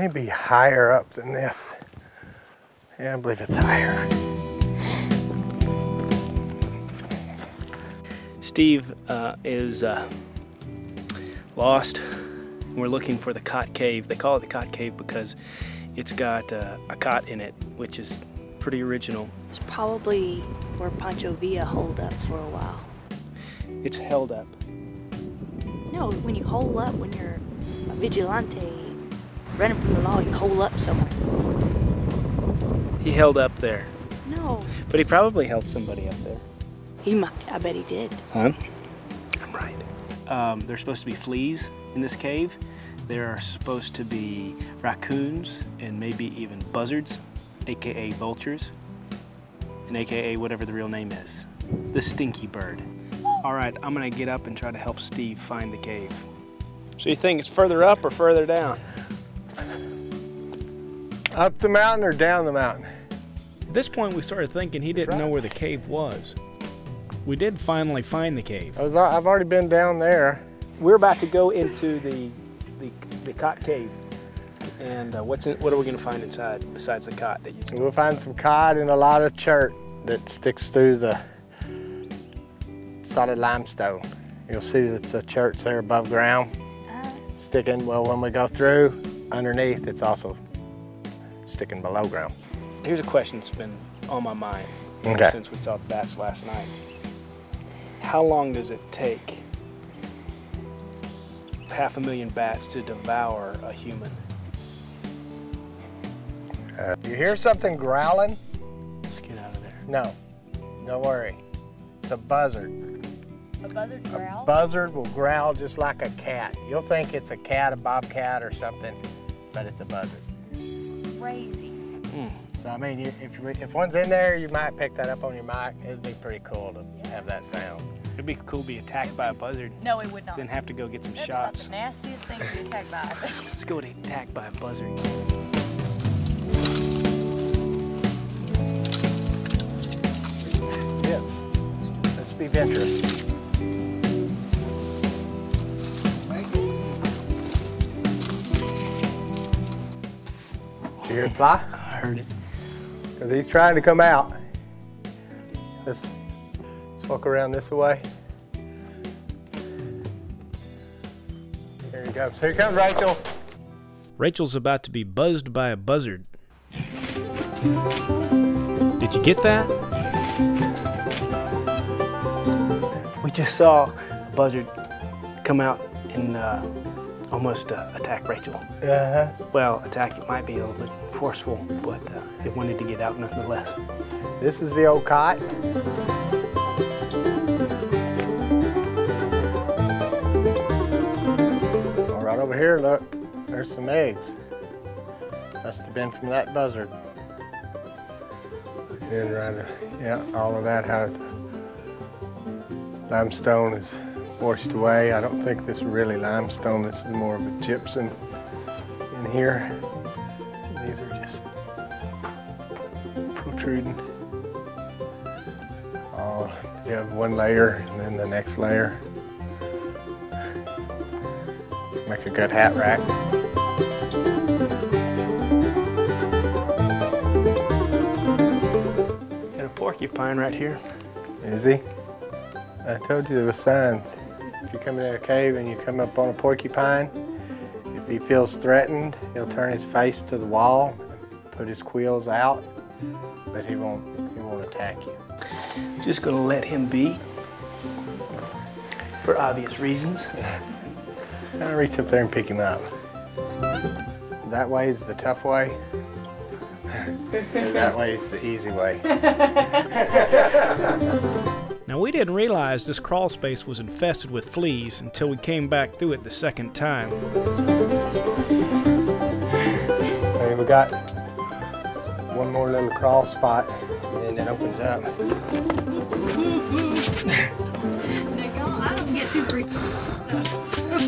may be higher up than this. Yeah, I believe it's higher. Steve is lost. We're looking for the Cot Cave. They call it the Cot Cave because it's got a cot in it, which is pretty original. It's probably where Pancho Villa holed up for a while. It's held up. No, when you hole up, when you're a vigilante running from the law, you hole up somewhere. He held up there. No. But he probably held somebody up there. He might. I bet he did. Huh? I'm right. There's supposed to be fleas in this cave. There are supposed to be raccoons and maybe even buzzards, aka vultures, and aka whatever the real name is, the stinky bird. All right, I'm gonna get up and try to help Steve find the cave. So you think it's further up or further down? Up the mountain or down the mountain? At this point, we started thinking he didn't know where the cave was. We did finally find the cave. I've already been down there. We're about to go into the cot cave. And what are we going to find inside besides the cot that you just We'll find some cod and a lot of chert that sticks through the solid limestone. You'll see that's a chert there above ground, sticking. Well, when we go through, underneath, it's also sticking below ground. Here's a question that's been on my mind since we saw the bats last night. How long does it take 500,000 bats to devour a human? You hear something growling? Let's get out of there. No, don't worry. It's a buzzard. A buzzard growl? A buzzard will growl just like a cat. You'll think it's a cat, a bobcat or something, but it's a buzzard. Crazy. So I mean, if one's in there, you might pick that up on your mic. It'd be pretty cool to have that sound. It'd be cool to be attacked by a buzzard. No, it would not. Then have to go get some That's shots. about the nastiest thing to be attacked by, I think. Let's go get attacked by a buzzard. Yeah, let's be adventurous. Did you hear it fly? I heard it. Because he's trying to come out. Let's walk around this way. There he goes. Here comes Rachel. Rachel's about to be buzzed by a buzzard. Did you get that? We just saw a buzzard come out and almost attack Rachel. Well, attack it might be a little bit forceful, but it wanted to get out nonetheless. This is the old cot. Right over here, look, there's some eggs. Must have been from that buzzard. And right, yeah, all of that, how the limestone is washed away. I don't think this is really limestone. This is more of a gypsum in here. These are just protruding. Oh, you have one layer and then the next layer. Make a good hat rack. Got a porcupine right here. Is he? I told you there were signs. If you come in a cave and you come up on a porcupine, if he feels threatened, he'll turn his face to the wall, put his quills out, but he won't attack you. Just gonna let him be, for obvious reasons. I'll reach up there and pick him up. That way is the tough way. That way is the easy way. Now, we didn't realize this crawl space was infested with fleas until we came back through it the second time. Okay, we got one more little crawl spot, and then it opens up. I don't get too freaked.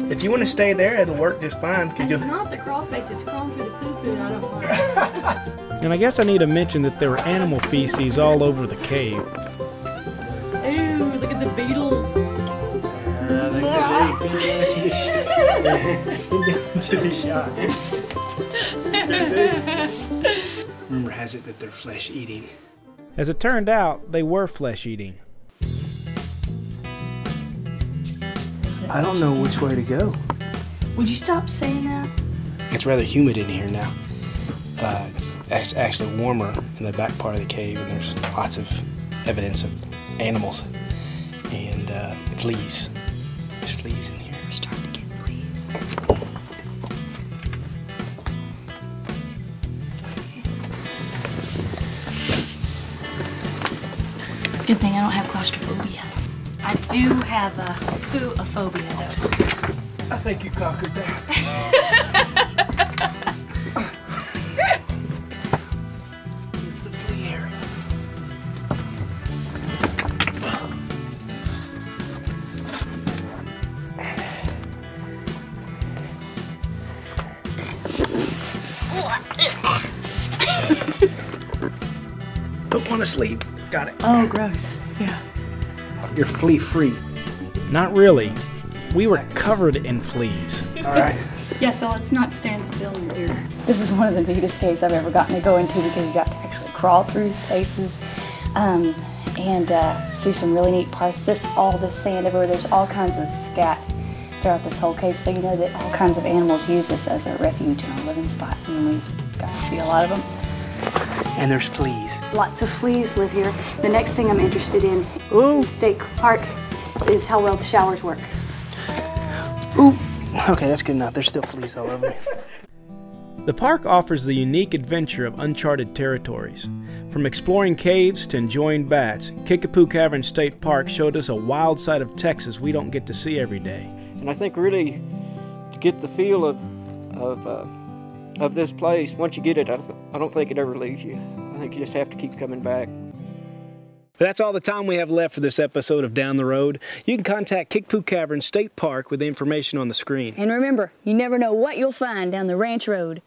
If you want to stay there, it'll work just fine. It's not the crawl space, it's crawling through the poo-poo, and I don't want it. And I guess I need to mention that there were animal feces all over the cave. Ooh, look at the beetles. Into the shot. Rumor has it that they're flesh-eating. As it turned out, they were flesh-eating. I don't know which way to go. Would you stop saying that? It's rather humid in here now. It's actually warmer in the back part of the cave, and there's lots of evidence of animals and fleas. There's fleas in here. We're starting to get fleas. Good thing I don't have claustrophobia. I do have a phobia though. I think you conquered that. It's the flea area. Don't want to sleep. Got it. Oh, gross. Yeah. You're flea-free. Not really. We were covered in fleas. All right. Yeah, so let's not stand still in here. This is one of the neatest caves I've ever gotten to go into because you got to actually crawl through spaces and see some really neat parts. All this sand everywhere, there's all kinds of scat throughout this whole cave, so you know that all kinds of animals use this as a refuge and a living spot, and we got to see a lot of them. And there's fleas. Lots of fleas live here. The next thing I'm interested in State Park is how well the showers work. Ooh. Okay, that's good enough. There's still fleas all over me. The park offers the unique adventure of uncharted territories. From exploring caves to enjoying bats, Kickapoo Cavern State Park showed us a wild side of Texas we don't get to see every day. And I think really to get the feel of this place, once you get it, I don't think it ever leaves you. I think you just have to keep coming back. That's all the time we have left for this episode of Down the Road. You can contact Kickapoo Cavern State Park with the information on the screen. And remember, you never know what you'll find down the ranch road.